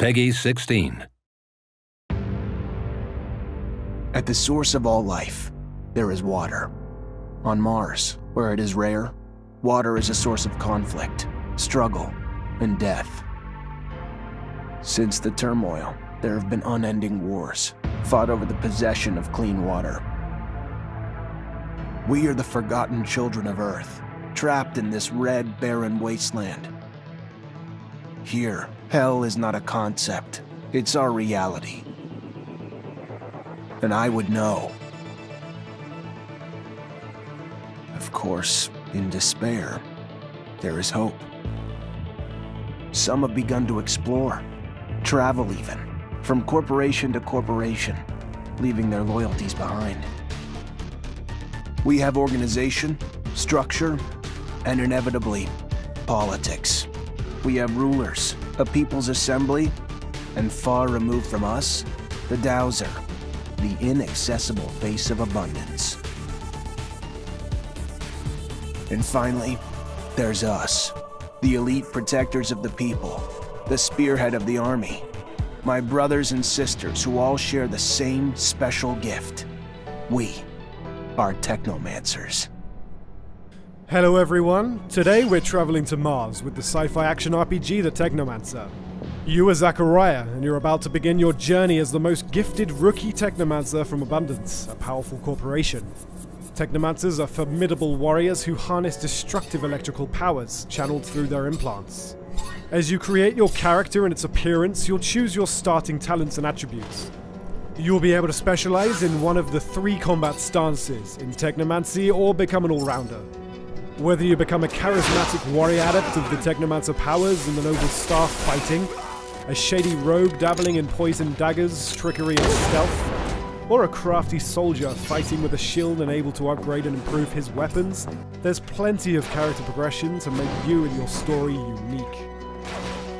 Peggy 16. At the source of all life, there is water. On Mars, where it is rare, water is a source of conflict, struggle, and death. Since the turmoil, there have been unending wars, fought over the possession of clean water. We are the forgotten children of Earth, trapped in this red, barren wasteland. Here, hell is not a concept, it's our reality. And I would know. Of course, in despair, there is hope. Some have begun to explore, travel even, from corporation to corporation, leaving their loyalties behind. We have organization, structure, and inevitably, politics. We have rulers, a people's assembly, and far removed from us, the Dowser, the inaccessible face of abundance. And finally, there's us, the elite protectors of the people, the spearhead of the army, my brothers and sisters who all share the same special gift. We are Technomancers. Hello everyone, today we're traveling to Mars with the sci-fi action RPG The Technomancer. You are Zachariah, and you're about to begin your journey as the most gifted rookie Technomancer from Abundance, a powerful corporation. Technomancers are formidable warriors who harness destructive electrical powers channeled through their implants. As you create your character and its appearance, you'll choose your starting talents and attributes. You'll be able to specialize in one of the 3 combat stances, in Technomancy or become an all-rounder. Whether you become a charismatic warrior adept of the Technomancer powers in the noble staff fighting, a shady rogue dabbling in poison daggers, trickery and stealth, or a crafty soldier fighting with a shield and able to upgrade and improve his weapons, there's plenty of character progression to make you and your story unique.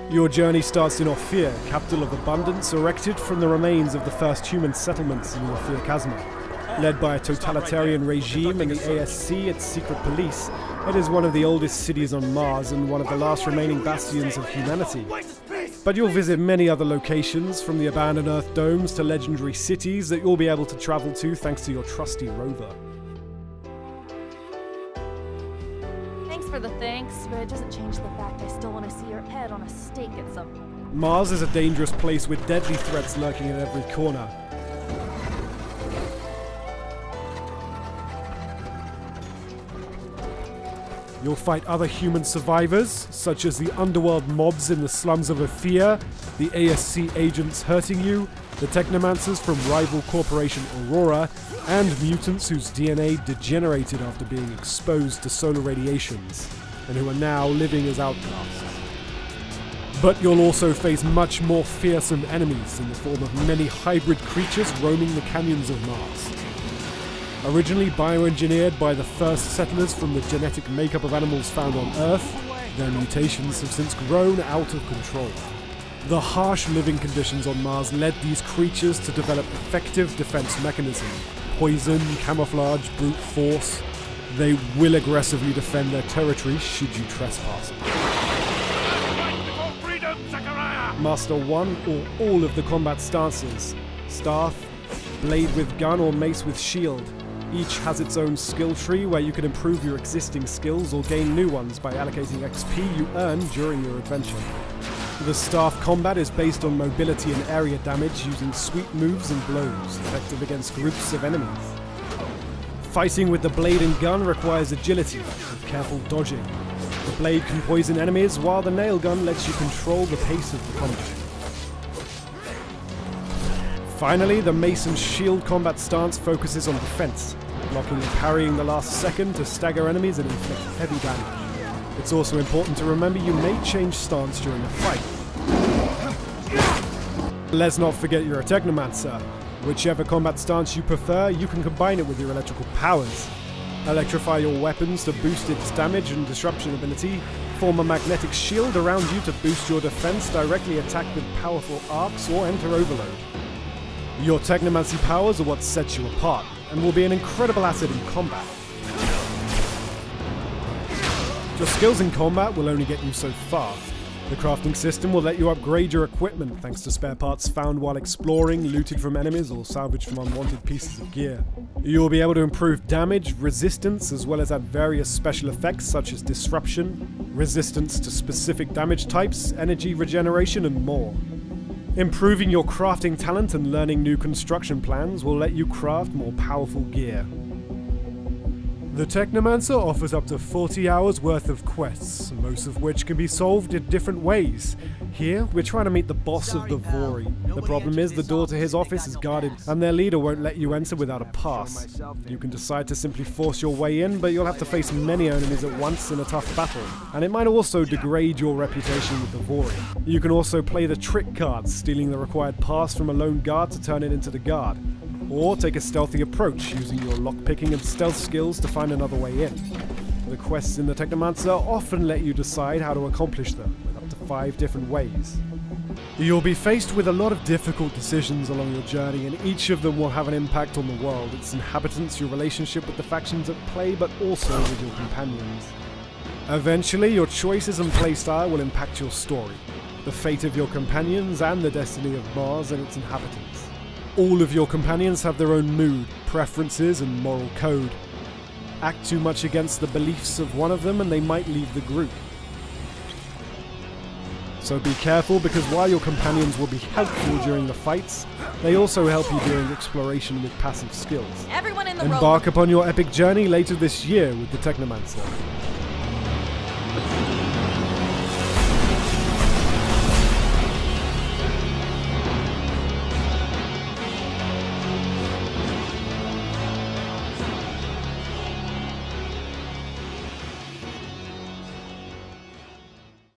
Your journey starts in Ophir, capital of Abundance, erected from the remains of the first human settlements in Ophir Chasma. Led by a totalitarian regime and the ASC, its secret police, it is one of the oldest cities on Mars and one of the last remaining bastions of humanity. But you'll visit many other locations, from the abandoned Earth domes to legendary cities that you'll be able to travel to thanks to your trusty rover. Thanks for the thanks, but it doesn't change the fact I still want to see your head on a stake at some point. Mars is a dangerous place with deadly threats lurking in every corner. You'll fight other human survivors, such as the underworld mobs in the slums of Ophir, the ASC agents hurting you, the Technomancers from rival corporation Aurora, and mutants whose DNA degenerated after being exposed to solar radiations, and who are now living as outcasts. But you'll also face much more fearsome enemies in the form of many hybrid creatures roaming the canyons of Mars. Originally bioengineered by the first settlers from the genetic makeup of animals found on Earth, their mutations have since grown out of control. The harsh living conditions on Mars led these creatures to develop effective defense mechanisms: poison, camouflage, brute force. They will aggressively defend their territory should you trespass. Master one or all of the combat stances: staff, blade with gun or mace with shield. Each has its own skill tree where you can improve your existing skills or gain new ones by allocating XP you earn during your adventure. The staff combat is based on mobility and area damage using sweep moves and blows, effective against groups of enemies. Fighting with the blade and gun requires agility, with careful dodging. The blade can poison enemies, while the nail gun lets you control the pace of the combat. Finally, the mace and shield combat stance focuses on defense, blocking and parrying the last second to stagger enemies and inflict heavy damage. It's also important to remember you may change stance during the fight. Let's not forget you're a Technomancer. Whichever combat stance you prefer, you can combine it with your electrical powers. Electrify your weapons to boost its damage and disruption ability, form a magnetic shield around you to boost your defense, directly attack with powerful arcs, or enter overload. Your Technomancy powers are what sets you apart, and will be an incredible asset in combat. Your skills in combat will only get you so far. The crafting system will let you upgrade your equipment thanks to spare parts found while exploring, looted from enemies, or salvaged from unwanted pieces of gear. You'll be able to improve damage, resistance, as well as add various special effects such as disruption, resistance to specific damage types, energy regeneration, and more. Improving your crafting talent and learning new construction plans will let you craft more powerful gear. The Technomancer offers up to 40 hours worth of quests, most of which can be solved in different ways. Here, we're trying to meet the boss of the Vori. The problem is the door to his office is guarded, and their leader won't let you enter without a pass. You can decide to simply force your way in, but you'll have to face many enemies at once in a tough battle, and it might also degrade your reputation with the Vori. You can also play the trick card, stealing the required pass from a lone guard to turn it into the guard. Or take a stealthy approach, using your lockpicking and stealth skills to find another way in. The quests in the Technomancer often let you decide how to accomplish them, with up to 5 different ways. You'll be faced with a lot of difficult decisions along your journey, and each of them will have an impact on the world, its inhabitants, your relationship with the factions at play, but also with your companions. Eventually, your choices and playstyle will impact your story, the fate of your companions, and the destiny of Mars and its inhabitants. All of your companions have their own mood, preferences, and moral code. Act too much against the beliefs of one of them and they might leave the group. So be careful, because while your companions will be helpful during the fights, they also help you during exploration with passive skills. Everyone in the Embark upon your epic journey later this year with the Technomancer.